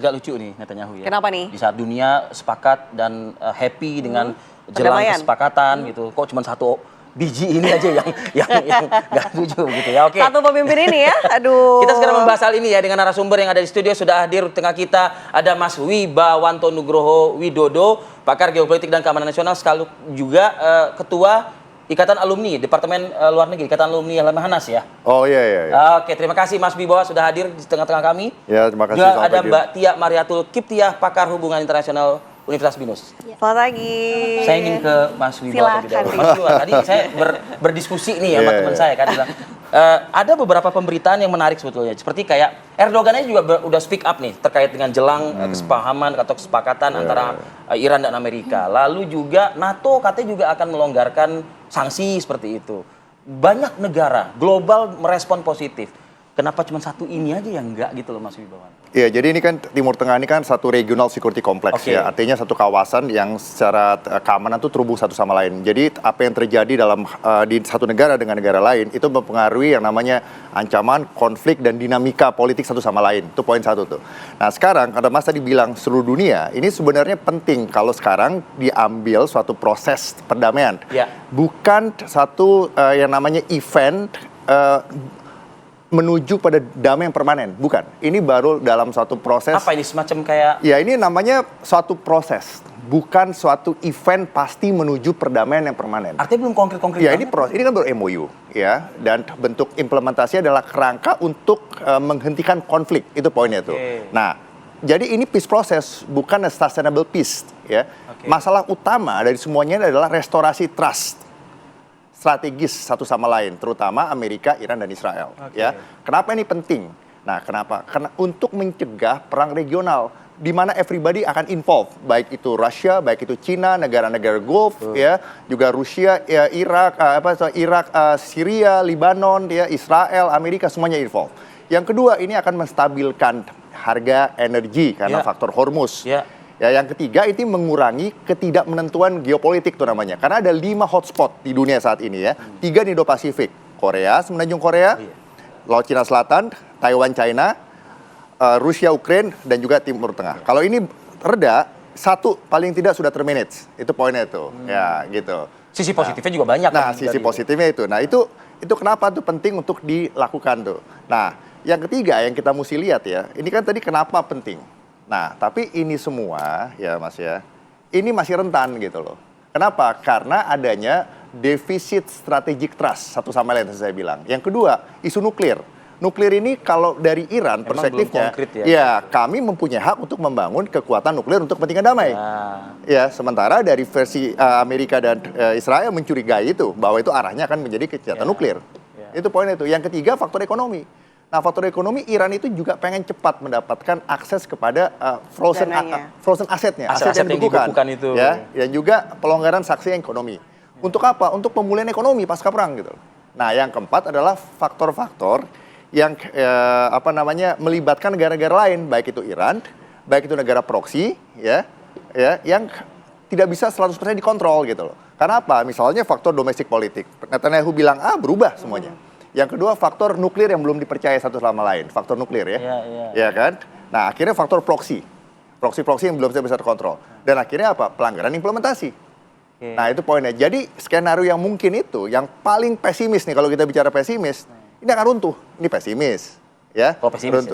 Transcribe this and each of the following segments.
agak lucu nih Netanyahu ya. Kenapa nih? Di saat dunia sepakat dan happy dengan jelang kesepakatan gitu. Kok cuma satu biji ini aja yang nggak setuju gitu ya. Oke. Satu pemimpin ini ya. Aduh. Kita sekarang membahas hal ini ya dengan narasumber yang ada di studio. Sudah hadir di tengah kita ada Mas Wibawanto Nugroho Widodo, pakar geopolitik dan keamanan nasional, sekaligus juga ketua Ikatan Alumni Departemen Luar Negeri, Ikatan Alumni Lemhanas ya. Oh iya. Oke, terima kasih Mas Wibawa sudah hadir di tengah-tengah kami. Ya, terima kasih. Juga ada Mbak Tia Mariatul Kiptiah, pakar hubungan internasional Universitas BINUS. Selamat pagi. Saya ingin ke Mas Wibawa terlebih dahulu. Mas Wibawa, tadi saya berdiskusi nih sama teman saya kan bilang, ada beberapa pemberitaan yang menarik sebetulnya. Seperti kayak Erdogan aja juga udah speak up nih terkait dengan jelang kesepahaman atau kesepakatan antara Iran dan Amerika. Lalu juga NATO katanya juga akan melonggarkan sanksi seperti itu. Banyak negara global merespon positif. Kenapa cuma satu ini aja yang enggak gitu loh Mas Wibawan? Iya, jadi ini kan Timur Tengah ini kan satu regional security complex ya. Artinya satu kawasan yang secara keamanan tuh terhubung satu sama lain. Jadi apa yang terjadi dalam di satu negara dengan negara lain itu mempengaruhi yang namanya ancaman, konflik dan dinamika politik satu sama lain. Itu poin satu tuh. Nah, sekarang karena Mas tadi bilang seluruh dunia, ini sebenarnya penting kalau sekarang diambil suatu proses perdamaian. Bukan satu yang namanya event menuju pada damai yang permanen, bukan. Ini baru dalam suatu proses. Apa ini semacam kayak? Ya ini namanya suatu proses, bukan suatu event pasti menuju perdamaian yang permanen. Artinya belum konkret-konkret. Ya ini kan baru MOU ya, dan bentuk implementasi adalah kerangka untuk menghentikan konflik, itu poinnya tuh. Nah, jadi ini peace process, bukan a sustainable peace ya. Masalah utama dari semuanya adalah restorasi trust strategis satu sama lain, terutama Amerika, Iran, dan Israel. Ya, kenapa ini penting? Nah, kenapa? Karena untuk mencegah perang regional, di mana everybody akan involved, baik itu Rusia, baik itu Cina, negara-negara Gulf, ya, juga Rusia, ya, Irak, Syria, Lebanon, ya, Israel, Amerika, semuanya involved. Yang kedua, ini akan menstabilkan harga energi karena faktor Hormuz. Ya, yang ketiga itu mengurangi ketidakmenentuan geopolitik tuh namanya. Karena ada 5 hotspot di dunia saat ini ya. 3 di Indo-Pasifik. Korea, semenanjung Korea, Laut Cina Selatan, Taiwan, China, Rusia, Ukraina, dan juga Timur Tengah. Kalau ini reda, satu paling tidak sudah termanage. Itu poinnya itu. Ya, gitu. Sisi positifnya juga banyak. Nah, sisi positifnya itu. Nah, itu kenapa tuh penting untuk dilakukan tuh. Nah, yang ketiga yang kita mesti lihat ya. Ini kan tadi kenapa penting. Nah, tapi ini semua ya Mas ya, ini masih rentan gitu loh. Kenapa? Karena adanya defisit strategic trust satu sama lain yang saya bilang. Yang kedua, isu nuklir. Nuklir ini kalau dari Iran perspektifnya, ya kami mempunyai hak untuk membangun kekuatan nuklir untuk kepentingan damai. Ya, sementara dari versi Amerika dan Israel mencurigai itu, bahwa itu arahnya akan menjadi kejahatan nuklir. Itu poin itu. Yang ketiga, faktor ekonomi. Nah, faktor ekonomi Iran itu juga pengen cepat mendapatkan akses kepada frozen asetnya, aset yang dibekukan itu. Ya, dan juga pelonggaran sanksi ekonomi. Untuk apa? Untuk pemulihan ekonomi pasca perang gitu. Nah, yang keempat adalah faktor-faktor yang melibatkan negara-negara lain, baik itu Iran, baik itu negara proksi, ya, yang tidak bisa 100% dikontrol gitu loh. Karena apa? Misalnya faktor domestik politik. Netanyahu bilang berubah semuanya. Yang kedua, faktor nuklir yang belum dipercaya satu sama lain. Faktor nuklir ya. Ya kan? Nah, akhirnya faktor proksi. Proksi-proksi yang belum bisa terkontrol. Dan akhirnya apa? Pelanggaran implementasi. Nah, itu poinnya. Jadi, skenario yang mungkin itu, yang paling pesimis nih, kalau kita bicara pesimis, ini akan runtuh. Ini pesimis. Ya,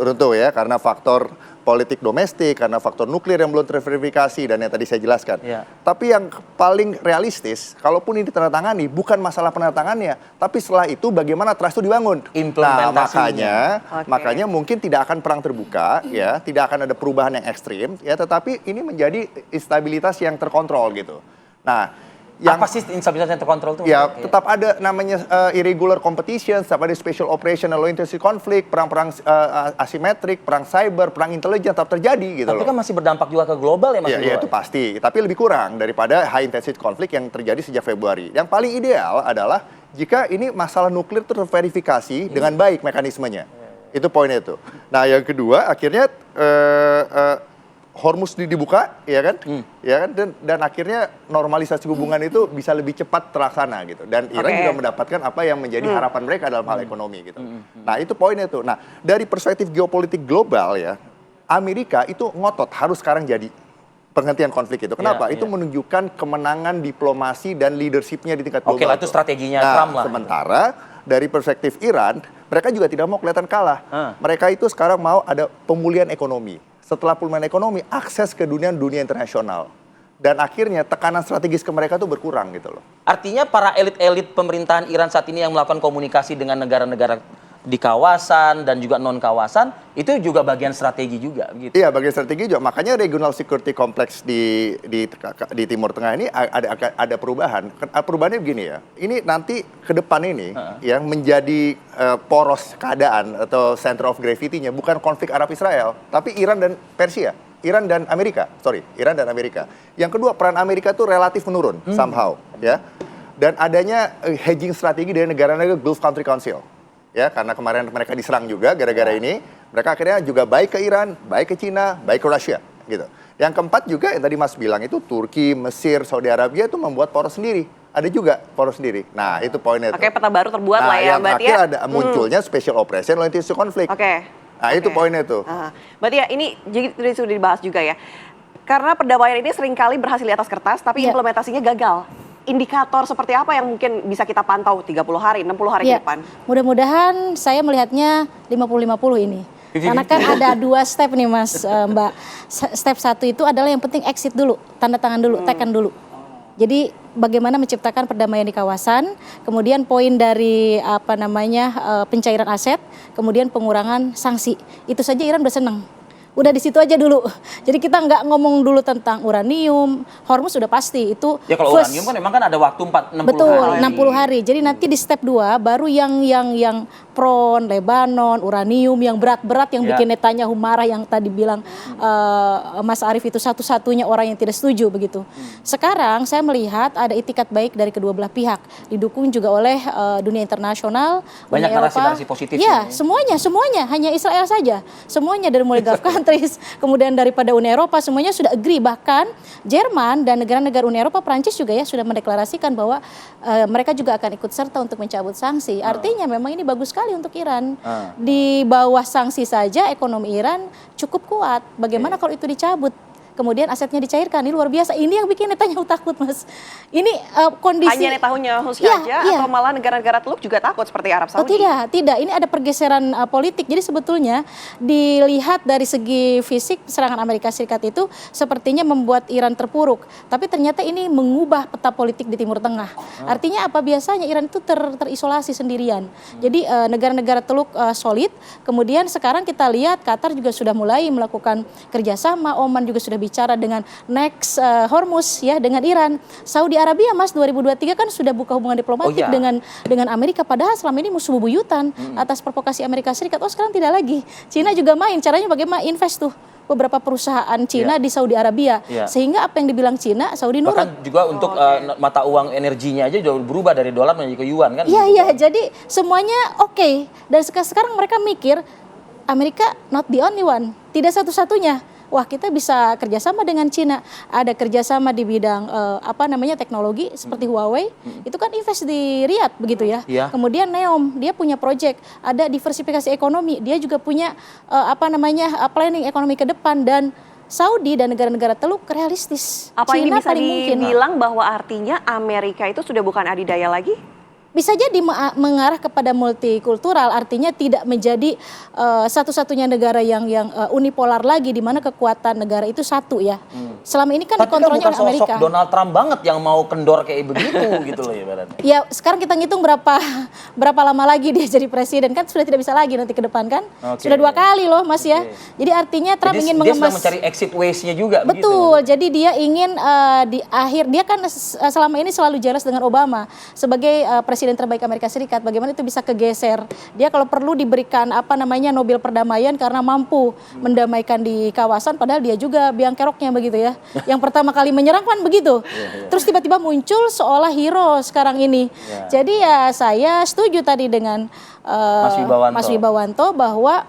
runtuh ya, karena faktor politik domestik, karena faktor nuklir yang belum terverifikasi, dan yang tadi saya jelaskan. Tapi yang paling realistis, kalaupun ini ditandatangani, bukan masalah penandatangannya, tapi setelah itu bagaimana trust itu dibangun. Nah, makanya mungkin tidak akan perang terbuka, ya, tidak akan ada perubahan yang ekstrim, ya, tetapi ini menjadi instabilitas yang terkontrol gitu. Nah, apa sih instabilitas yang terkontrol itu? Ya, tetap ada namanya irregular competition, tetap ada special operation, low intensity conflict, perang-perang asimetrik, perang cyber, perang intelijen tetap terjadi gitu loh. Tapi kan masih berdampak juga ke global ya Mas? Iya, itu pasti. Tapi lebih kurang daripada high intensity conflict yang terjadi sejak Februari. Yang paling ideal adalah jika ini masalah nuklir terverifikasi dengan baik mekanismenya. Itu poinnya itu. Nah, yang kedua akhirnya Hormuz dibuka, ya kan, ya kan, dan akhirnya normalisasi hubungan itu bisa lebih cepat terlaksana gitu. Dan Iran juga mendapatkan apa yang menjadi harapan mereka dalam hal ekonomi gitu. Nah, itu poinnya tuh. Nah, dari perspektif geopolitik global ya, Amerika itu ngotot harus sekarang jadi penghentian konflik itu. Kenapa? Itu menunjukkan kemenangan diplomasi dan leadershipnya di tingkat global. Oke lah, itu strateginya Trump lah. Sementara dari perspektif Iran, mereka juga tidak mau kelihatan kalah. Mereka itu sekarang mau ada pemulihan ekonomi. Setelah pemulihan ekonomi, akses ke dunia internasional. Dan akhirnya tekanan strategis ke mereka tuh berkurang gitu loh. Artinya para elit-elit pemerintahan Iran saat ini yang melakukan komunikasi dengan negara-negara di kawasan dan juga non-kawasan, itu juga bagian strategi juga gitu. Iya, bagian strategi juga. Makanya regional security complex di Timur Tengah ini ada perubahan. Perubahannya begini ya. Ini nanti ke depan ini yang menjadi poros keadaan atau center of gravity-nya bukan konflik Arab Israel, tapi Iran dan Persia. Iran dan Amerika. Yang kedua, peran Amerika tuh relatif menurun somehow, ya. Dan adanya hedging strategi dari negara-negara Gulf Country Council. Ya, karena kemarin mereka diserang juga gara-gara ini, mereka akhirnya juga baik ke Iran, baik ke Cina, baik ke Rusia, gitu. Yang keempat juga yang tadi Mas bilang itu Turki, Mesir, Saudi Arabia itu membuat poros sendiri. Ada juga poros sendiri. Nah, itu poinnya. Oke, peta baru terbuat lah ya, yang berarti akhir ya. ada munculnya special operation lawan isu konflik. Oke. Nah, itu poinnya tuh. Berarti ya ini jadi sudah dibahas juga ya. Karena perdamaian ini seringkali berhasil di atas kertas, tapi implementasinya gagal. Indikator seperti apa yang mungkin bisa kita pantau 30 hari, 60 hari ke depan? Mudah-mudahan saya melihatnya 50-50 ini. Karena kan ada 2 step nih Mas, Mbak. Step 1 itu adalah yang penting exit dulu, tanda tangan dulu, tekan dulu. Jadi bagaimana menciptakan perdamaian di kawasan, kemudian poin dari pencairan aset, kemudian pengurangan sanksi. Itu saja Iran udah senang. Udah di situ aja dulu. Jadi kita nggak ngomong dulu tentang uranium, Hormuz sudah pasti itu. Ya kalau uranium kan memang kan ada waktu 60 betul, hari. 60 hari. Jadi nanti di step 2 baru yang Pron, Lebanon, uranium yang berat-berat yang bikin Netanyahu marah yang tadi bilang Mas Arief itu satu-satunya orang yang tidak setuju begitu. Sekarang saya melihat ada itikat baik dari kedua belah pihak, didukung juga oleh dunia internasional, banyak Uni Eropa. narasi-narasi positif. Ya, semuanya hanya Israel saja. Semuanya dari mulai Gulf countries, kemudian daripada Uni Eropa semuanya sudah agree, bahkan Jerman dan negara-negara Uni Eropa, Prancis juga ya sudah mendeklarasikan bahwa mereka juga akan ikut serta untuk mencabut sanksi. Artinya memang ini bagus sekali untuk Iran. Di bawah sanksi saja ekonomi Iran cukup kuat. Bagaimana kalau itu dicabut? Kemudian asetnya dicairkan, ini luar biasa. Ini yang bikin Netanyahu takut, Mas. Ini kondisi... Hanya Netanyahu saja atau malah negara-negara Teluk juga takut seperti Arab Saudi? Oh tidak. Ini ada pergeseran politik. Jadi sebetulnya dilihat dari segi fisik serangan Amerika Serikat itu sepertinya membuat Iran terpuruk. Tapi ternyata ini mengubah peta politik di Timur Tengah. Artinya apa? Biasanya Iran itu terisolasi sendirian. Jadi negara-negara Teluk solid. Kemudian sekarang kita lihat Qatar juga sudah mulai melakukan kerjasama. Oman juga sudah bicara dengan next Hormuz ya dengan Iran. Saudi Arabia Mas 2023 kan sudah buka hubungan diplomatik dengan Amerika, padahal selama ini musuh bebuyutan atas provokasi Amerika Serikat. Oh sekarang tidak lagi. Cina juga main, caranya bagaimana invest tuh beberapa perusahaan Cina di Saudi Arabia. Sehingga apa yang dibilang Cina, Saudi nurut. Bahkan juga untuk mata uang energinya aja jauh berubah dari dolar menjadi ke yuan kan. Iya, jadi semuanya oke. Dan sekarang mereka mikir Amerika not the only one, tidak satu-satunya. Wah, kita bisa kerjasama dengan Cina. Ada kerjasama di bidang teknologi seperti Huawei. Itu kan invest di Riyadh begitu ya. Kemudian Neom, dia punya project. Ada diversifikasi ekonomi. Dia juga punya planning ekonomi ke depan. Dan Saudi dan negara-negara Teluk realistis. Apa Cina ini bisa paling mungkin. dibilang bahwa artinya Amerika itu sudah bukan adidaya lagi? Bisa jadi mengarah kepada multikultural, artinya tidak menjadi satu-satunya negara yang unipolar lagi, di mana kekuatan negara itu satu ya. Selama ini kan dikontrolnya oleh Amerika. Sosok Donald Trump banget yang mau kendor kayak begitu gitu loh ibaratnya. Ya sekarang kita ngitung berapa lama lagi dia jadi presiden, kan sudah tidak bisa lagi nanti ke depan kan. Sudah 2 kali loh Mas ya. Jadi artinya Trump ingin mengemas. Dia sedang mencari exit ways-nya juga. Betul, begitu. jadi dia ingin dia kan selama ini selalu jelas dengan Obama sebagai presiden terbaik Amerika Serikat, bagaimana itu bisa kegeser. Dia kalau perlu diberikan Nobel perdamaian karena mampu mendamaikan di kawasan, padahal dia juga biang keroknya begitu ya. Yang pertama kali menyerang kan begitu. Terus tiba-tiba muncul seolah hero sekarang ini. Jadi ya saya setuju tadi dengan Mas Wibawanto bahwa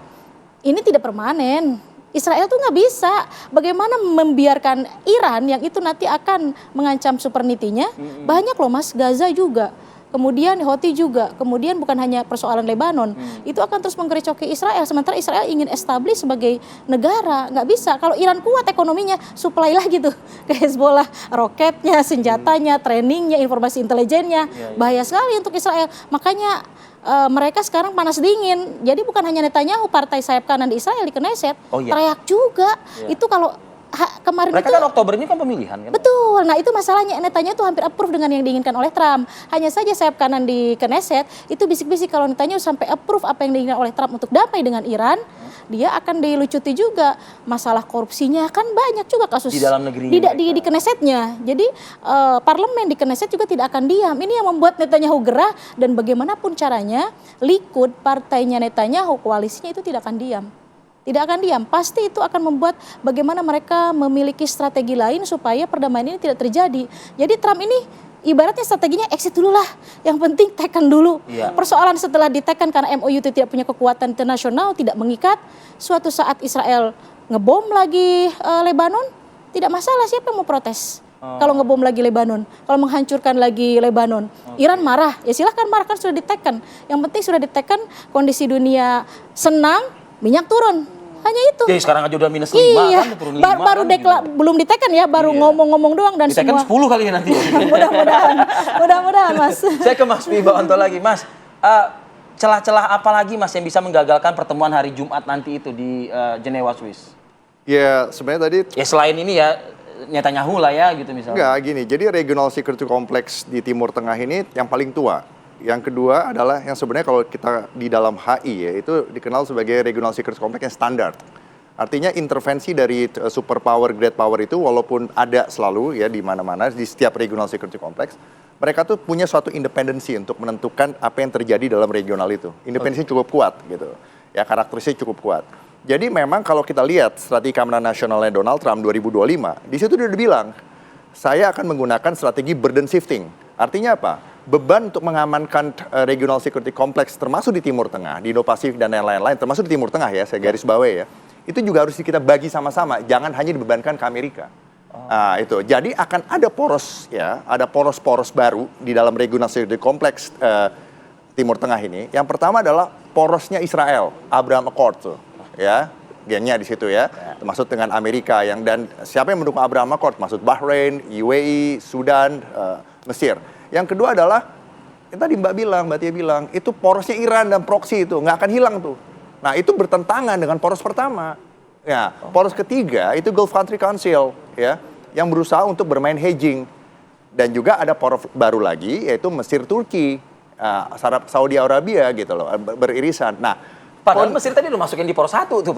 ini tidak permanen. Israel tuh nggak bisa. Bagaimana membiarkan Iran yang itu nanti akan mengancam supernitinya? Banyak loh Mas, Gaza juga. kemudian Houthi juga, kemudian bukan hanya persoalan Lebanon, itu akan terus menggerecoki Israel. Sementara Israel ingin establish sebagai negara, nggak bisa. Kalau Iran kuat ekonominya, supply lagi tuh ke Hezbollah, roketnya, senjatanya, trainingnya, informasi intelijennya, bahaya sekali untuk Israel. Makanya mereka sekarang panas dingin. Jadi bukan hanya Netanyahu, partai sayap kanan di Israel di Knesset, teriak juga. Itu kalau kemarin Mereka itu, kan Oktober ini kan pemilihan kan? betul. Nah itu masalahnya, Netanyahu itu hampir approve dengan yang diinginkan oleh Trump. Hanya saja sayap kanan di Knesset itu bisik-bisik kalau Netanyahu sampai approve apa yang diinginkan oleh Trump untuk damai dengan Iran, dia akan dilucuti juga. Masalah korupsinya kan banyak juga kasus Di dalam negerinya di Knessetnya. Jadi parlemen di Knesset juga tidak akan diam. Ini yang membuat Netanyahu gerah, dan bagaimanapun caranya Likud, partainya Netanyahu, koalisinya itu tidak akan diam. Tidak akan diam, pasti itu akan membuat bagaimana mereka memiliki strategi lain supaya perdamaian ini tidak terjadi. Jadi Trump ini ibaratnya strateginya exit dulu lah, yang penting tekan dulu. Persoalan setelah ditekan karena MOU itu tidak punya kekuatan internasional, tidak mengikat, suatu saat Israel ngebom lagi Lebanon, tidak masalah, siapa yang mau protes? Kalau ngebom lagi Lebanon, kalau menghancurkan lagi Lebanon, Iran marah, ya silahkan marah, kan sudah ditekan. Yang penting sudah ditekan, kondisi dunia senang, minyak turun. Hanya itu. Jadi sekarang aja udah -5 Iya, kan, turun 5 baru kan, belum ditekan ya, baru ngomong-ngomong doang dan ditekan semua. 10 kali ya nanti. Mudah-mudahan Mas. Saya ke Mas Wibawanto lagi, Mas. Celah-celah apa lagi Mas yang bisa menggagalkan pertemuan hari Jumat nanti itu di Jenewa, Swiss? Ya sebenarnya tadi Ya selain ini ya Netanyahu lah ya gitu misalnya. enggak gini, jadi regional security complex di Timur Tengah ini yang paling tua. Yang kedua adalah yang sebenarnya kalau kita di dalam HI ya, itu dikenal sebagai regional security complex yang standar. Artinya intervensi dari superpower, great power itu walaupun ada selalu ya di mana-mana di setiap regional security complex, mereka tuh punya suatu independensi untuk menentukan apa yang terjadi dalam regional itu. Independensi cukup kuat gitu. Ya karakteristiknya cukup kuat. Jadi memang kalau kita lihat strategi keamanan nasionalnya Donald Trump 2025, di situ dia udah bilang, saya akan menggunakan strategi burden shifting. Artinya apa? Beban untuk mengamankan regional security complex termasuk di Timur Tengah, di Indo-Pasifik dan lain-lain, termasuk di Timur Tengah ya, saya garis bawahi ya. Itu juga harus kita bagi sama-sama, jangan hanya dibebankan ke Amerika. Nah, itu. Jadi akan ada poros ya, ada poros-poros baru di dalam regional security complex Timur Tengah ini. Yang pertama adalah porosnya Israel, Abraham Accord tuh, ya. Gengnya di situ ya, termasuk dengan Amerika yang dan siapa yang mendukung Abraham Accord? Maksud Bahrain, UAE, Sudan, Mesir. Yang kedua adalah yang tadi Mbak Tia bilang, itu porosnya Iran dan proxy itu nggak akan hilang tuh. Nah itu bertentangan dengan poros pertama. Ya, poros ketiga itu Gulf Country Council ya, yang berusaha untuk bermain hedging. Dan juga ada poros baru lagi yaitu Mesir, Turki, Saudi Arabia gitu loh, beririsan. Nah, padahal Mesir tadi lu masukin di poros 1 tuh.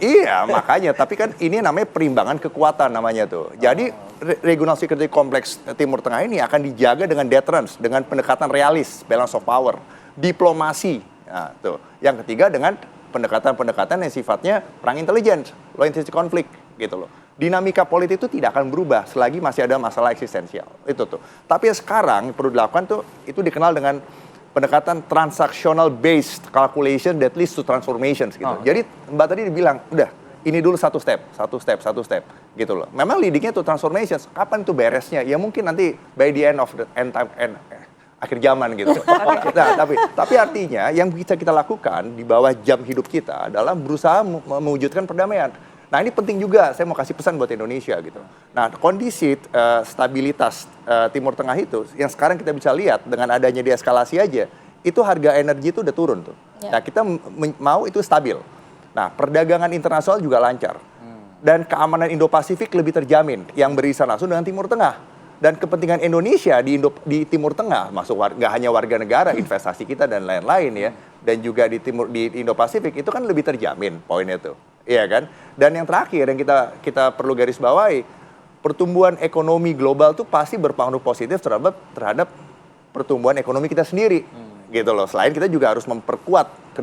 Iya, makanya. Tapi kan ini namanya perimbangan kekuatan namanya tuh. Jadi regional security complex Timur Tengah ini akan dijaga dengan deterrence, dengan pendekatan realis, balance of power, diplomasi. Nah, tuh. Yang ketiga dengan pendekatan-pendekatan yang sifatnya perang intelijen, low intensity conflict gitu loh. Dinamika politik itu tidak akan berubah selagi masih ada masalah eksistensial. Itu tuh. Tapi sekarang perlu dilakukan tuh itu dikenal dengan pendekatan transactional based calculation that leads to transformations gitu. Jadi Mbak tadi dibilang, udah ini dulu satu step gitu loh. Memang leadingnya tuh transformations. Kapan tuh beresnya? Ya mungkin nanti by the end of the end time akhir zaman gitu. Nah, tapi artinya yang bisa kita lakukan di bawah jam hidup kita adalah berusaha mewujudkan perdamaian. Nah ini penting juga, saya mau kasih pesan buat Indonesia gitu. Nah kondisi stabilitas Timur Tengah itu, yang sekarang kita bisa lihat dengan adanya deeskalasi aja, itu harga energi itu udah turun tuh. Nah kita mau itu stabil. Nah perdagangan internasional juga lancar. Dan keamanan Indo-Pasifik lebih terjamin, yang beririsan langsung dengan Timur Tengah. Dan kepentingan Indonesia di Timur Tengah, masuk nggak hanya warga negara, investasi kita dan lain-lain ya, dan juga di Indo-Pasifik itu kan lebih terjamin poinnya tuh. Iya kan? Dan yang terakhir yang kita perlu garis bawahi, pertumbuhan ekonomi global tuh pasti berpengaruh positif terhadap pertumbuhan ekonomi kita sendiri. Gitu loh. Selain kita juga harus memperkuat ke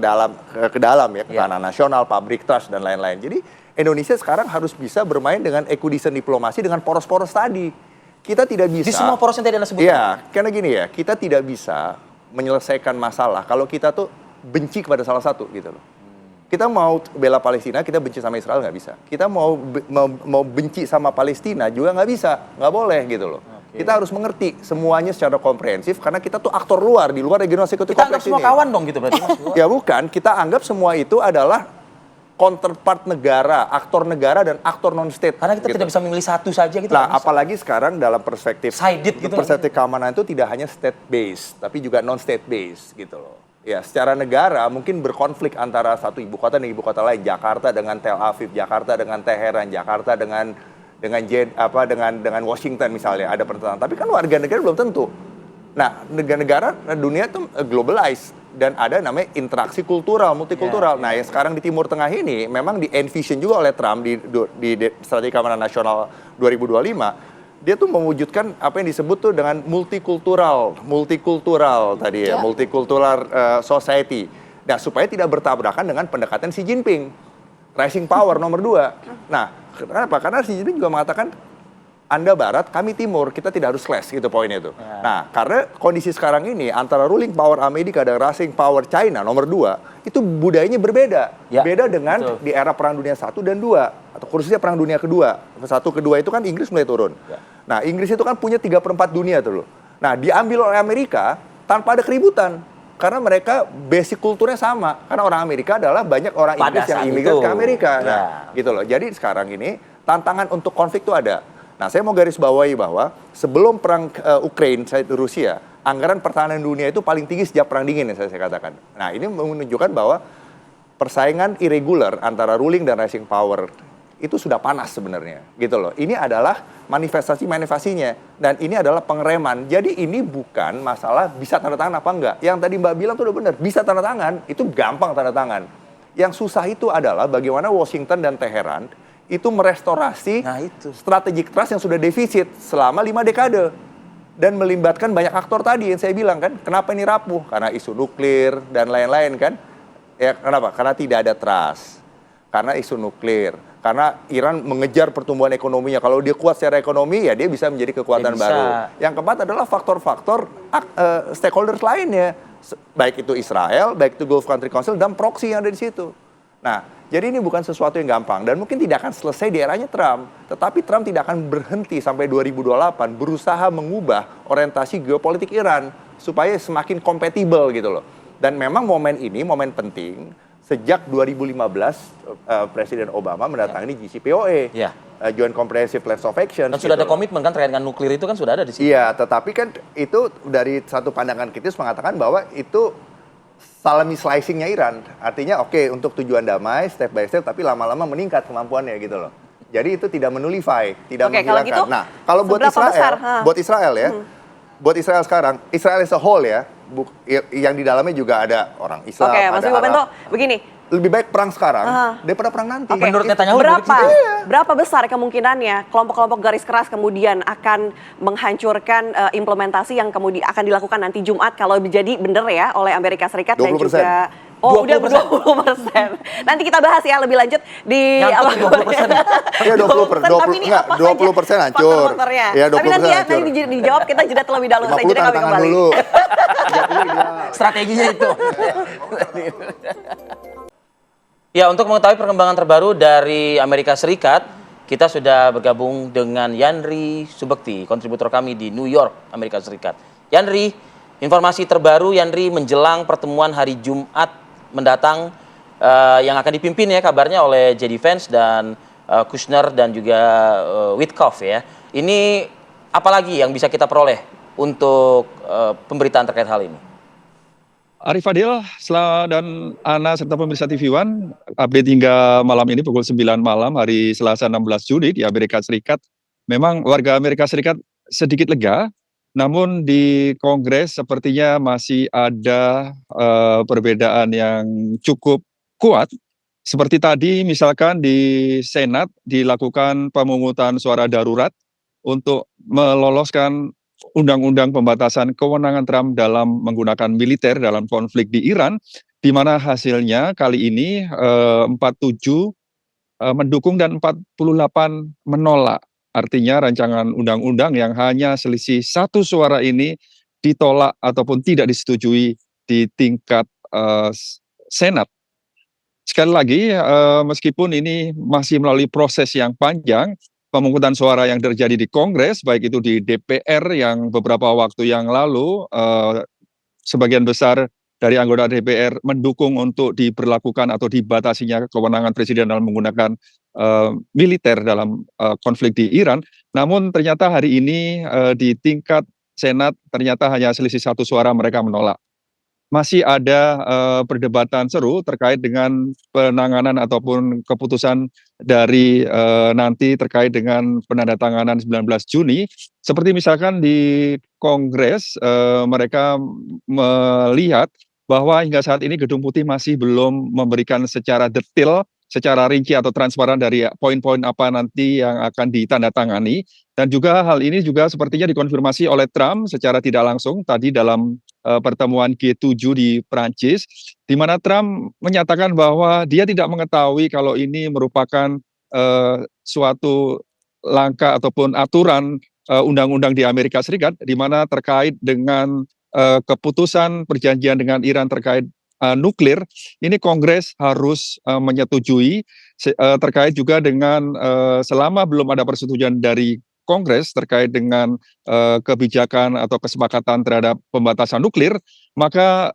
dalam ya, ketahanan nasional, public trust dan lain-lain. Jadi Indonesia sekarang harus bisa bermain dengan ecudiscent diplomasi dengan poros-poros tadi. Kita tidak bisa. Di semua poros yang tadi Anda sebutkan. Iya, karena gini ya, kita tidak bisa menyelesaikan masalah kalau kita tuh benci kepada salah satu gitu loh. Kita mau bela Palestina, kita benci sama Israel nggak bisa. Kita mau benci sama Palestina juga nggak bisa, nggak boleh gitu loh. Kita harus mengerti semuanya secara komprehensif karena kita tuh aktor luar di luar regional security Kita anggap complex semua ini. kawan dong gitu berarti Mas. Ya bukan, kita anggap semua itu adalah counterpart negara, aktor negara dan aktor non-state. Karena kita gitu. tidak bisa memilih satu saja gitu. Nah, nggak bisa. apalagi sekarang dalam perspektif Sided gitu, perspektif keamanan itu tidak hanya state based, tapi juga non state based gitu loh. Ya, secara negara mungkin berkonflik antara satu ibu kota dan ibu kota lain, Jakarta dengan Tel Aviv, Jakarta dengan Teheran, Jakarta dengan Washington misalnya ada pertentangan. Tapi kan warga negara belum tentu. Nah, negara-negara dunia itu globalized dan ada namanya interaksi kultural, multikultural. Nah, yang sekarang di Timur Tengah ini memang di envision juga oleh Trump di Strategi Keamanan Nasional 2025. Dia tuh mewujudkan apa yang disebut tuh dengan multikultural tadi ya, multikultural society. Nah, supaya tidak bertabrakan dengan pendekatan Xi Jinping, rising power nomor 2. Nah, kenapa? Karena Xi Jinping juga mengatakan Anda Barat, kami Timur, kita tidak harus clash gitu poinnya itu. Ya. Nah, karena kondisi sekarang ini antara ruling power Amerika dan rising power China nomor 2 itu budayanya berbeda. Ya, Beda dengan betul. di era Perang Dunia 1 dan 2 atau khususnya Perang Dunia kedua. 1 kedua itu kan Inggris mulai turun. Ya. Nah, Inggris itu kan punya 3/4 dunia tuh loh. Nah, diambil oleh Amerika tanpa ada keributan. Karena mereka basic kulturnya sama. Karena orang Amerika adalah banyak orang Pada Inggris yang saat imigran itu. ke Amerika. Nah, Ya. gitu loh. Jadi sekarang ini tantangan untuk konflik itu ada. Nah, saya mau garis bawahi bahwa sebelum perang Ukraina Rusia, anggaran pertahanan dunia itu paling tinggi sejak perang dingin yang saya katakan. Nah, ini menunjukkan bahwa persaingan irregular antara ruling dan rising power itu sudah panas sebenarnya, gitu loh. Ini adalah manifestasinya dan ini adalah pengereman. Jadi ini bukan masalah bisa tanda tangan apa enggak. Yang tadi Mbak bilang tuh udah benar, bisa tanda tangan, itu gampang tanda tangan. Yang susah itu adalah bagaimana Washington dan Teheran itu merestorasi Nah, itu. strategic trust yang sudah defisit selama 5 dekade. Dan melibatkan banyak aktor tadi yang saya bilang kan, kenapa ini rapuh? Karena isu nuklir dan lain-lain kan. Ya kenapa? Karena tidak ada trust. Karena isu nuklir. Karena Iran mengejar pertumbuhan ekonominya. Kalau dia kuat secara ekonomi, ya dia bisa menjadi kekuatan Dia bisa. baru. Yang keempat adalah faktor-faktor stakeholders lainnya. Baik itu Israel, baik itu Gulf Country Council, dan proxy yang ada di situ. Nah, jadi ini bukan sesuatu yang gampang dan mungkin tidak akan selesai di eranya Trump. Tetapi Trump tidak akan berhenti sampai 2028 berusaha mengubah orientasi geopolitik Iran supaya semakin kompatibel gitu loh. Dan memang momen ini momen penting sejak 2015 Presiden Obama mendatangi JCPOA, Ya. Joint Comprehensive Plans of Action. Dan sudah ada komitmen kan terkait dengan nuklir itu kan sudah ada di sini. Iya, tetapi kan itu dari satu pandangan kritis mengatakan bahwa itu salami slicingnya Iran. Artinya oke, untuk tujuan damai, step by step, tapi lama-lama meningkat kemampuannya gitu loh. Jadi itu tidak menulify, tidak Oke, kalau menghilangkan. gitu, Nah, kalau buat seberapa Israel, besar? Ha. buat Israel ya, buat Israel sekarang, Israel as a whole ya, yang di dalamnya juga ada orang Islam, Oke, ada Mas Bimo Arab. Bento, begini. Lebih baik perang sekarang daripada perang nanti. Oke. Menurut Netanyahu lebih baik berapa gitu. berapa besar kemungkinannya kelompok-kelompok garis keras kemudian akan menghancurkan implementasi yang kemudian akan dilakukan nanti Jumat kalau jadi benar ya oleh Amerika Serikat dan 20%. juga udah 20%. 20%. Nanti kita bahas ya lebih lanjut di Nyangkut 20%. Iya, 20%, Tapi ini enggak, apa 20% saja hancur. faktor-faktornya? Iya, Tapi 20% nanti ya, hancur. nanti dijawab, kita jeda terlebih dahulu. Saya 50 jeda kami tantangan kembali. dulu. Strateginya itu. Ya, untuk mengetahui perkembangan terbaru dari Amerika Serikat, kita sudah bergabung dengan Yandri Subekti, kontributor kami di New York, Amerika Serikat. Yandri, informasi terbaru Yandri menjelang pertemuan hari Jumat mendatang yang akan dipimpin ya kabarnya oleh JD Vance dan Kushner dan juga Witkoff ya. Ini apalagi yang bisa kita peroleh untuk pemberitaan terkait hal ini? Arif Fadil dan Ana serta pemirsa TV One, update hingga malam ini pukul 9 malam hari Selasa 16 Juni di Amerika Serikat. Memang warga Amerika Serikat sedikit lega, namun di Kongres sepertinya masih ada perbedaan yang cukup kuat. Seperti tadi misalkan di Senat dilakukan pemungutan suara darurat untuk meloloskan undang-undang pembatasan kewenangan Trump dalam menggunakan militer dalam konflik di Iran, di mana hasilnya kali ini 47 mendukung dan 48 menolak. Artinya rancangan undang-undang yang hanya selisih 1 suara ini ditolak ataupun tidak disetujui di tingkat Senat. Sekali lagi, meskipun ini masih melalui proses yang panjang, pemungutan suara yang terjadi di Kongres, baik itu di DPR yang beberapa waktu yang lalu, sebagian besar dari anggota DPR mendukung untuk diberlakukan atau dibatasinya kewenangan presiden dalam menggunakan militer dalam konflik di Iran. Namun ternyata hari ini di tingkat Senat ternyata hanya selisih 1 suara mereka menolak. Masih ada perdebatan seru terkait dengan penanganan ataupun keputusan dari nanti terkait dengan penandatanganan 19 Juni. Seperti misalkan di Kongres mereka melihat bahwa hingga saat ini Gedung Putih masih belum memberikan secara detail, secara rinci atau transparan dari poin-poin apa nanti yang akan ditandatangani. Dan juga hal ini juga sepertinya dikonfirmasi oleh Trump secara tidak langsung tadi dalam pertemuan G7 di Prancis, di mana Trump menyatakan bahwa dia tidak mengetahui kalau ini merupakan suatu langkah ataupun aturan undang-undang di Amerika Serikat, di mana terkait dengan keputusan perjanjian dengan Iran terkait nuklir, ini Kongres harus menyetujui terkait juga dengan selama belum ada persetujuan dari Kongres terkait dengan kebijakan atau kesepakatan terhadap pembatasan nuklir, maka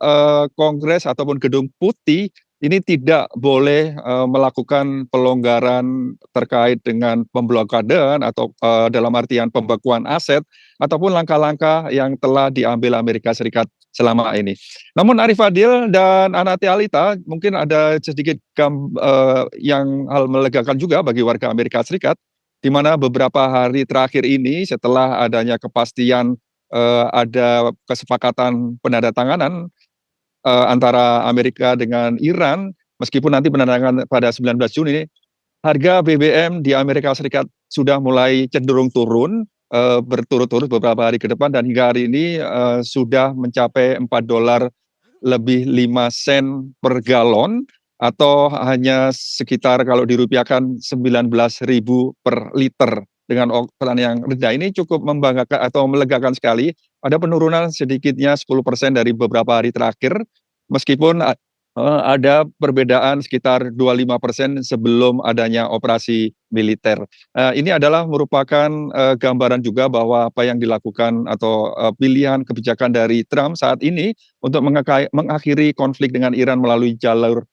Kongres ataupun Gedung Putih ini tidak boleh melakukan pelonggaran terkait dengan pemblokadean atau dalam artian pembekuan aset ataupun langkah-langkah yang telah diambil Amerika Serikat selama ini. Namun Arif Fadil dan Anati Alita, mungkin ada sedikit yang hal melegakan juga bagi warga Amerika Serikat, di mana beberapa hari terakhir ini setelah adanya kepastian ada kesepakatan penandatanganan antara Amerika dengan Iran, meskipun nanti penandatanganan pada 19 Juni, harga BBM di Amerika Serikat sudah mulai cenderung turun berturut-turut beberapa hari ke depan, dan hingga hari ini sudah mencapai $4 lebih 5 sen per galon, atau hanya sekitar kalau dirupiahkan 19.000 per liter dengan oktan yang rendah. Ini cukup membanggakan atau melegakan sekali. Ada penurunan sedikitnya 10% dari beberapa hari terakhir, meskipun ada perbedaan sekitar 25% sebelum adanya operasi militer. Ini adalah merupakan gambaran juga bahwa apa yang dilakukan atau pilihan kebijakan dari Trump saat ini untuk mengakhiri konflik dengan Iran melalui jalur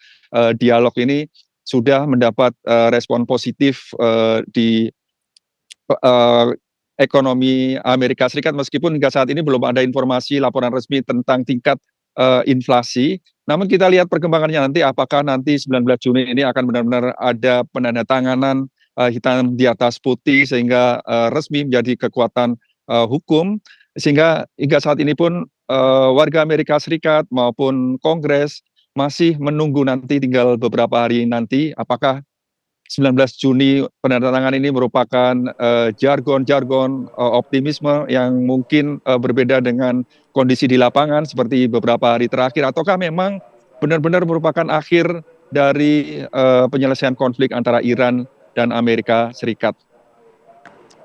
dialog ini sudah mendapat respon positif di ekonomi Amerika Serikat, meskipun hingga saat ini belum ada informasi laporan resmi tentang tingkat inflasi. Namun kita lihat perkembangannya nanti, apakah nanti 19 Juni ini akan benar-benar ada penandatanganan hitam di atas putih sehingga resmi menjadi kekuatan hukum, sehingga hingga saat ini pun warga Amerika Serikat maupun Kongres masih menunggu nanti tinggal beberapa hari nanti apakah 19 Juni penandatanganan ini merupakan jargon-jargon optimisme yang mungkin berbeda dengan kondisi di lapangan seperti beberapa hari terakhir, ataukah memang benar-benar merupakan akhir dari penyelesaian konflik antara Iran dan Amerika Serikat.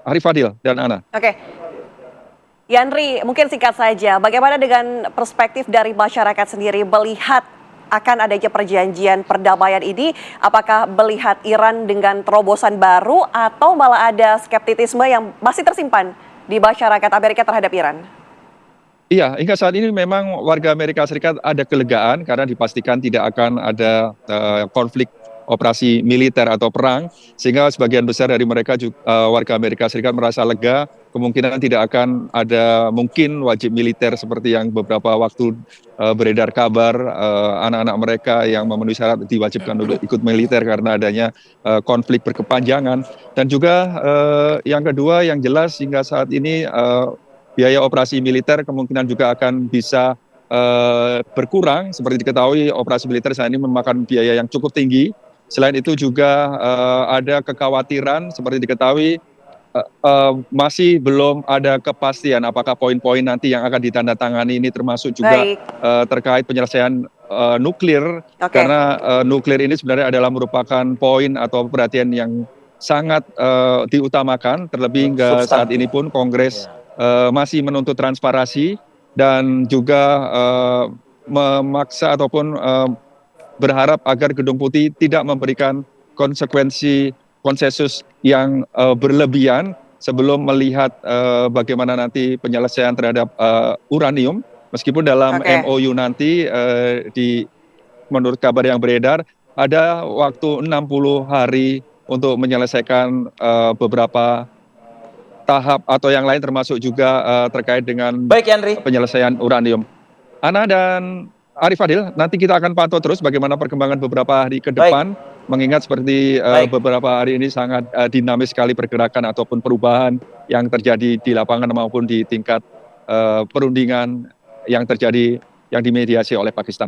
Arif Fadil dan Ana. Oke. Yandri, mungkin singkat saja, bagaimana dengan perspektif dari masyarakat sendiri melihat akan adanya perjanjian perdamaian ini? Apakah melihat Iran dengan terobosan baru atau malah ada skeptisisme yang masih tersimpan di masyarakat Amerika terhadap Iran? Iya, hingga saat ini memang warga Amerika Serikat ada kelegaan karena dipastikan tidak akan ada konflik operasi militer atau perang, sehingga sebagian besar dari mereka juga, warga Amerika Serikat merasa lega, kemungkinan tidak akan ada mungkin wajib militer seperti yang beberapa waktu beredar kabar anak-anak mereka yang memenuhi syarat diwajibkan untuk ikut militer karena adanya konflik berkepanjangan. Dan juga yang kedua yang jelas hingga saat ini biaya operasi militer kemungkinan juga akan bisa berkurang. Seperti diketahui operasi militer saat ini memakan biaya yang cukup tinggi. Selain itu juga ada kekhawatiran seperti diketahui masih belum ada kepastian apakah poin-poin nanti yang akan ditandatangani ini termasuk juga terkait penyelesaian nuklir. Karena nuklir ini sebenarnya adalah merupakan poin atau perhatian yang sangat diutamakan, terlebih hingga saat ini pun Kongres masih menuntut transparansi dan juga memaksa ataupun berharap agar Gedung Putih tidak memberikan konsekuensi konsensus yang berlebihan sebelum melihat bagaimana nanti penyelesaian terhadap uranium. Meskipun dalam MOU nanti menurut kabar yang beredar ada waktu 60 hari untuk menyelesaikan beberapa tahap atau yang lain termasuk juga terkait dengan penyelesaian uranium. Ana dan Arif Fadil, nanti kita akan pantau terus bagaimana perkembangan beberapa hari ke depan, mengingat seperti beberapa hari ini sangat dinamis sekali pergerakan ataupun perubahan yang terjadi di lapangan maupun di tingkat perundingan yang terjadi yang dimediasi oleh Pakistan.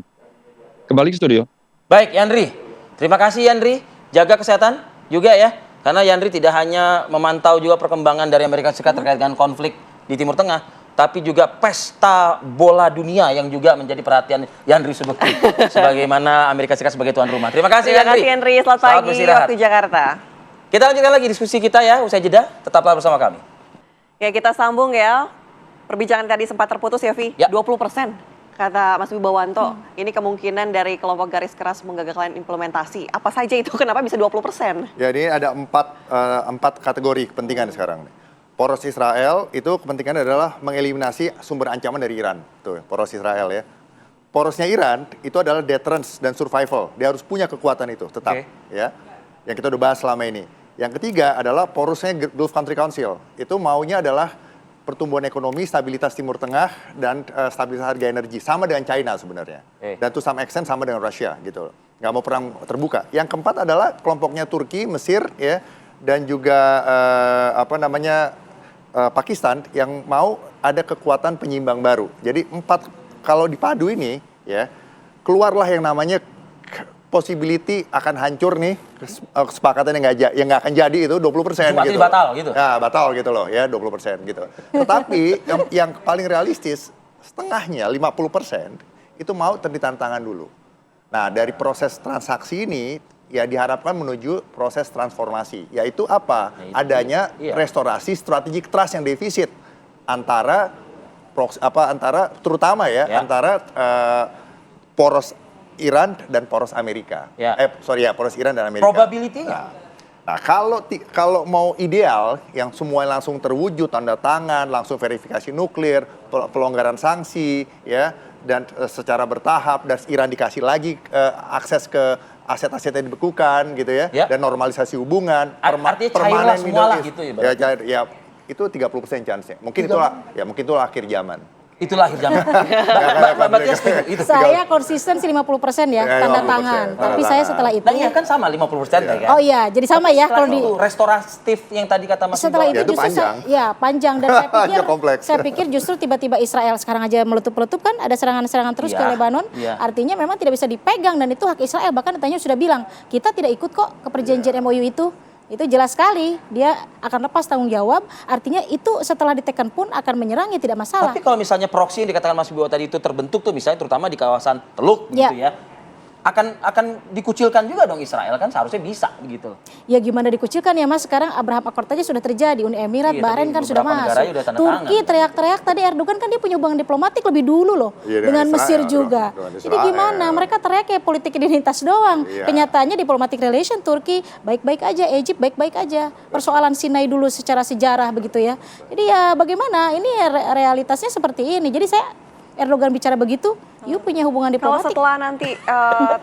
Kembali ke studio. Baik, Yandri. Terima kasih Yandri. Jaga kesehatan juga ya. Karena Yandri tidak hanya memantau juga perkembangan dari Amerika Serikat terkait dengan konflik di Timur Tengah, tapi juga pesta bola dunia yang juga menjadi perhatian Yandri Subekti. Sebagaimana Amerika Serikat sebagai tuan rumah. Terima kasih Yandri. Terima kasih Yandri. Selamat pagi waktu Jakarta. Kita lanjutkan lagi diskusi kita ya. Usai jeda, tetaplah bersama kami. Ya, kita sambung ya. Perbincangan tadi sempat terputus ya, Vi. Ya. 20%. Kata Mas Wibawanto, ini kemungkinan dari kelompok garis keras menggagalkan implementasi. Apa saja itu? Kenapa bisa 20%? Ya, ini ada empat kategori kepentingan sekarang. Poros Israel itu kepentingannya adalah mengeliminasi sumber ancaman dari Iran. Tuh, poros Israel ya. Porosnya Iran itu adalah deterrence dan survival. Dia harus punya kekuatan itu tetap, ya. Yang kita udah bahas selama ini. Yang ketiga adalah porosnya Gulf Country Council. Itu maunya adalah pertumbuhan ekonomi, stabilitas Timur Tengah, dan stabilitas harga energi. Sama dengan China sebenarnya. Dan to some extent sama dengan Rusia gitu. Nggak mau perang terbuka. Yang keempat adalah kelompoknya Turki, Mesir, ya, dan juga Pakistan yang mau ada kekuatan penyimbang baru. Jadi kalau dipadu ini, ya, keluarlah yang namanya possibility akan hancur nih, kesepakatan yang nggak akan jadi itu 20% gitu. Batal gitu? Ya, batal gitu loh ya, 20% gitu. Tetapi yang paling realistis, setengahnya 50% itu mau ditantangan dulu. Nah, dari proses transaksi ini ya diharapkan menuju proses transformasi, yaitu apa? Adanya restorasi strategic trust yang defisit antara terutama ya, antara poros Iran dan poros Amerika. Poros Iran dan Amerika. Probability-nya. Nah, kalau mau ideal, yang semua langsung terwujud, tanda tangan, langsung verifikasi nuklir, pelonggaran sanksi, ya, dan secara bertahap, dan Iran dikasih lagi akses ke aset-aset yang dibekukan, gitu ya, dan normalisasi hubungan, artinya cairlah semua lah gitu ya. Ya, itu 30% chance-nya. Mungkin itulah akhir zaman. Itulah akhir zaman. Saya konsisten sih 50% ya, tanda tangan. Tapi saya setelah itu. Nah, iya kan sama 50% kan? Oh iya, jadi sama ya kalau di restoratif yang tadi kata Mas. Setelah itu justru panjang dan saya pikir justru tiba-tiba Israel sekarang aja meletup-letup kan, ada serangan-serangan terus ke Lebanon. Artinya memang tidak bisa dipegang dan itu hak Israel. Bahkan Netanyahu sudah bilang, kita tidak ikut kok ke perjanjian MOU itu. Itu jelas sekali, dia akan lepas tanggung jawab, artinya itu setelah ditekan pun akan menyerangnya tidak masalah. Tapi kalau misalnya proksi yang dikatakan Mas Wibowo tadi itu terbentuk tuh misalnya terutama di kawasan Teluk gitu ya, akan dikucilkan juga dong Israel kan seharusnya bisa begitu. Ya gimana dikucilkan ya Mas, sekarang Abraham Accord aja sudah terjadi, Uni Emirat, Bahrain kan sudah masuk. Turki teriak-teriak tadi Erdogan kan dia punya hubungan diplomatik lebih dulu loh dengan Mesir juga. Jadi gimana mereka teriak kayak politik identitas doang. Kenyataannya diplomatic relation Turki baik-baik aja, Egypt baik-baik aja. Persoalan Sinai dulu secara sejarah begitu ya. Jadi ya bagaimana ini realitasnya seperti ini. Jadi Erdogan bicara begitu, punya hubungan diplomatik. Kalau setelah nanti tanda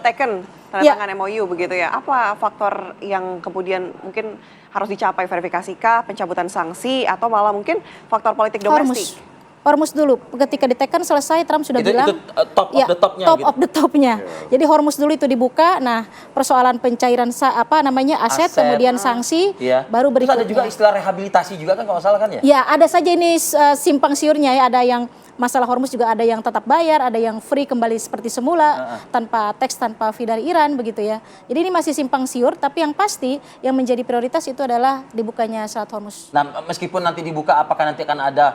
tangan MOU begitu ya, apa faktor yang kemudian mungkin harus dicapai, verifikasikah, pencabutan sanksi, atau malah mungkin faktor politik domestik? Hormuz dulu, ketika diteken selesai Trump sudah bilang itu top of the topnya. Top of the topnya. Jadi Hormuz dulu itu dibuka. Nah, persoalan pencairan aset, kemudian sanksi, baru berikutnya. Terus ada juga istilah rehabilitasi juga kan kalau salah kan ya? Ya, ada saja ini simpang siurnya ya. Ada yang masalah Hormuz juga ada yang tetap bayar, ada yang free kembali seperti semula tanpa teks, tanpa fee dari Iran begitu ya. Jadi ini masih simpang siur, tapi yang pasti yang menjadi prioritas itu adalah dibukanya Selat Hormuz. Nah, meskipun nanti dibuka, apakah nanti akan ada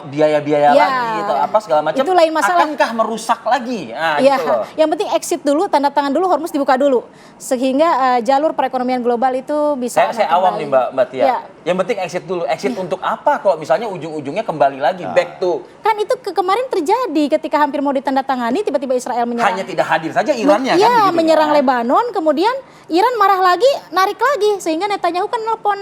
biaya-biaya lagi atau apa segala macam, itu lain masalah. Akankah merusak lagi? Nah, ya, gitu loh. Yang penting exit dulu, tanda tangan dulu, Hormuz dibuka dulu, sehingga jalur perekonomian global itu bisa. Saya awam nih Mbak Tia. Yang penting exit dulu. Exit untuk apa kalau misalnya ujung-ujungnya kembali lagi back to Kan itu kemarin terjadi ketika hampir mau ditandatangani, tiba-tiba Israel menyerang. hanya tidak hadir saja Irannya kan Iya, begitu menyerang ya. Lebanon, kemudian Iran marah lagi, narik lagi, sehingga Netanyahu kan nelpon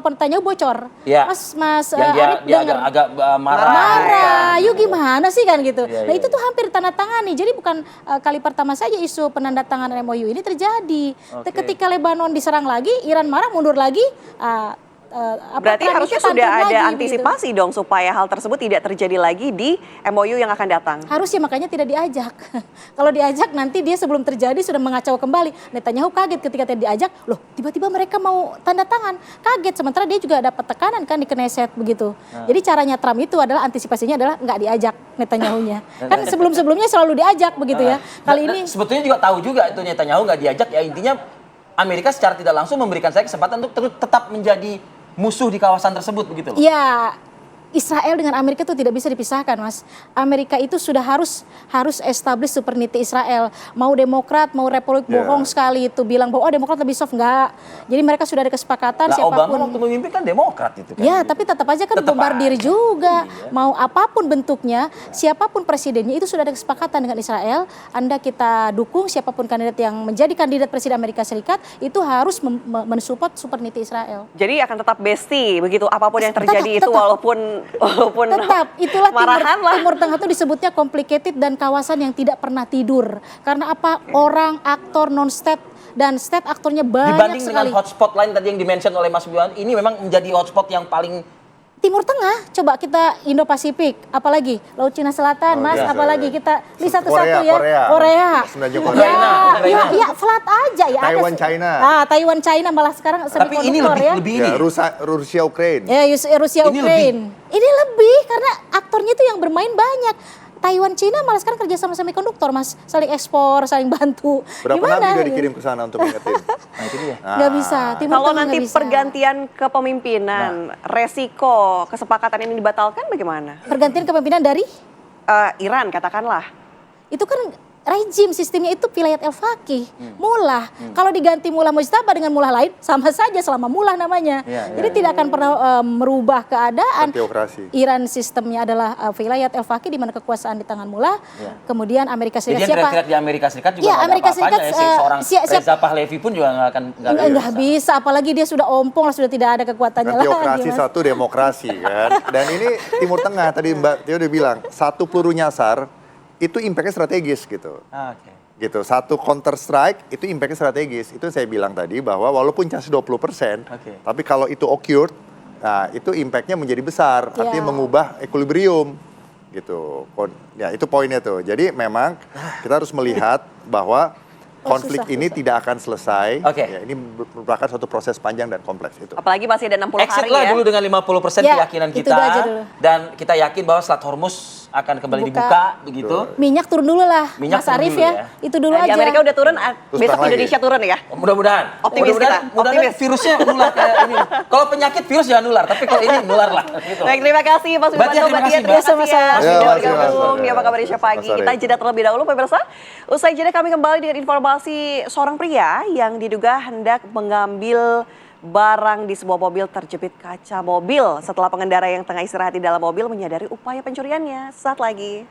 Netanyahu bocor. Iya. Mas Yang dia, Arif dia dengar. agak marah. Marah, yuk gimana sih kan gitu. Iya, Nah iya, itu tuh hampir tandatangani. Jadi bukan kali pertama saja isu penandatanganan MOU ini terjadi. Oke. Ketika Lebanon diserang lagi, Iran marah, mundur lagi. Berarti harusnya sudah ada antisipasi dong supaya hal tersebut tidak terjadi lagi di MOU yang akan datang. Harusnya, makanya tidak diajak. Kalau diajak nanti dia sebelum terjadi sudah mengacau kembali. Netanyahu kaget ketika tidak diajak, loh tiba-tiba mereka mau tanda tangan. Kaget, sementara dia juga dapat tekanan kan di Knesset begitu. Jadi caranya Trump itu adalah antisipasinya adalah nggak diajak Netanyahunya. Kan sebelum-sebelumnya selalu diajak begitu ya. Kali ini Sebetulnya juga tahu juga itu Netanyahu nggak diajak, ya intinya Amerika secara tidak langsung memberikan saya kesempatan untuk tetap menjadi musuh di kawasan tersebut begitu loh. ya, Israel dengan Amerika itu tidak bisa dipisahkan, Mas. Amerika itu sudah harus establish sovereignty Israel. Mau Demokrat, mau Republik bohong sekali itu bilang bahwa Demokrat lebih soft, enggak. Jadi mereka sudah ada kesepakatan Nah, Obama siapapun. waktu memimpin kan Demokrat itu kan. Ya, tapi tetap aja kan Tetap bombardir aja. juga. Iya. Mau apapun bentuknya, siapapun presidennya itu sudah ada kesepakatan dengan Israel. Anda kita dukung siapapun kandidat yang menjadi kandidat presiden Amerika Serikat itu harus mensupport sovereignty Israel. Jadi akan tetap bestie begitu apapun yang Tetap, terjadi itu tetap. walaupun Tetap, itulah marahan lah. Timur Tengah itu disebutnya complicated dan kawasan yang tidak pernah tidur. Karena apa? Orang, aktor, non-state, dan state aktornya banyak Dibanding sekali. dengan hotspot lain tadi yang dimention oleh Mas Biwan, ini memang menjadi hotspot yang paling Timur Tengah, coba kita Indo-Pasifik, apalagi Laut Cina Selatan, Mas, iya, apalagi iya. kita di satu-satu Korea, ya. Korea. Sebenarnya Korea. Ya, flat aja ya. Taiwan, ada. China. Taiwan, China malah sekarang tapi ini semikonduktor ya. lebih Ya, ini. Rusia, Ukraine. Ya, Rusia, Ini Ukraine. Ini lebih karena aktornya itu yang bermain banyak. Taiwan, Cina malah sekarang kerja sama semikonduktor, Mas. Saling ekspor, saling bantu. Berapa Gimana? nabi udah dikirim ke sana untuk ingetin? Nah, itu dia. Nggak bisa. Timur Kalau Tengah nanti nggak bisa. pergantian kepemimpinan, resiko kesepakatan ini dibatalkan bagaimana? Pergantian kepemimpinan dari Iran katakanlah. itu kan rejim sistemnya itu wilayah El-Faqih, mullah. Kalau diganti mullah mujtaba dengan mullah lain sama saja selama mullah namanya. Jadi tidak akan pernah merubah keadaan. Teokrasi. Iran sistemnya adalah wilayah El-Faqih di mana kekuasaan di tangan mullah. Kemudian Amerika Jadi Serikat yang siapa? teriak di Amerika Serikat juga Iya, nggak ada Amerika apa-apanya Serikat, ya. Seorang siap- Reza Pahlavi pun juga nggak Nggak bisa, apalagi dia sudah ompong lah, sudah tidak ada kekuatannya Kan lagi. teokrasi Mas. satu demokrasi kan. Dan ini Timur Tengah tadi Mbak Tio udah bilang satu peluru nyasar itu impactnya strategis gitu. Oke. Gitu. Satu counter strike itu impactnya strategis. Itu saya bilang tadi bahwa walaupun chance 20%, Oke. tapi kalau itu occurred, nah itu impactnya menjadi besar. Ya. Artinya mengubah equilibrium gitu. Ya itu poinnya tuh. Jadi memang kita harus melihat bahwa konflik susah. ini tidak akan selesai. Oke. Ya, ini merupakan suatu proses panjang dan kompleks itu. Apalagi masih ada 60 Exit hari lah ya. dulu dengan 50% Ya, keyakinan itu kita. aja dulu. Dan kita yakin bahwa Selat Hormuz akan kembali dibuka begitu. Minyak turun dulu lah, Minyak Mas turun Arif dulu ya. ya. Itu dulu Nah, di aja. Amerika udah turun, Terus besok perang lagi. Indonesia turun ya. Mudah-mudahan. Optimis kita, Mudah-mudahan optimis. virusnya nular kayak ini. Kalau penyakit virus jangan nular, tapi kalau ini nular lah. Gitu. Baik, terima kasih Mas Mbak Wimanto, Tia, Mbak terima Tia, kasih, terima Mbak. kasih ya Sama-sama. sudah Ya, bergabung makasih, di Apa Kabar Indonesia Pagi. Mas Arief. Kita jeda terlebih dahulu pemirsa. Usai jeda kami kembali dengan informasi seorang pria yang diduga hendak mengambil barang di sebuah mobil terjepit kaca mobil setelah pengendara yang tengah istirahat di dalam mobil menyadari upaya pencuriannya. Saat lagi.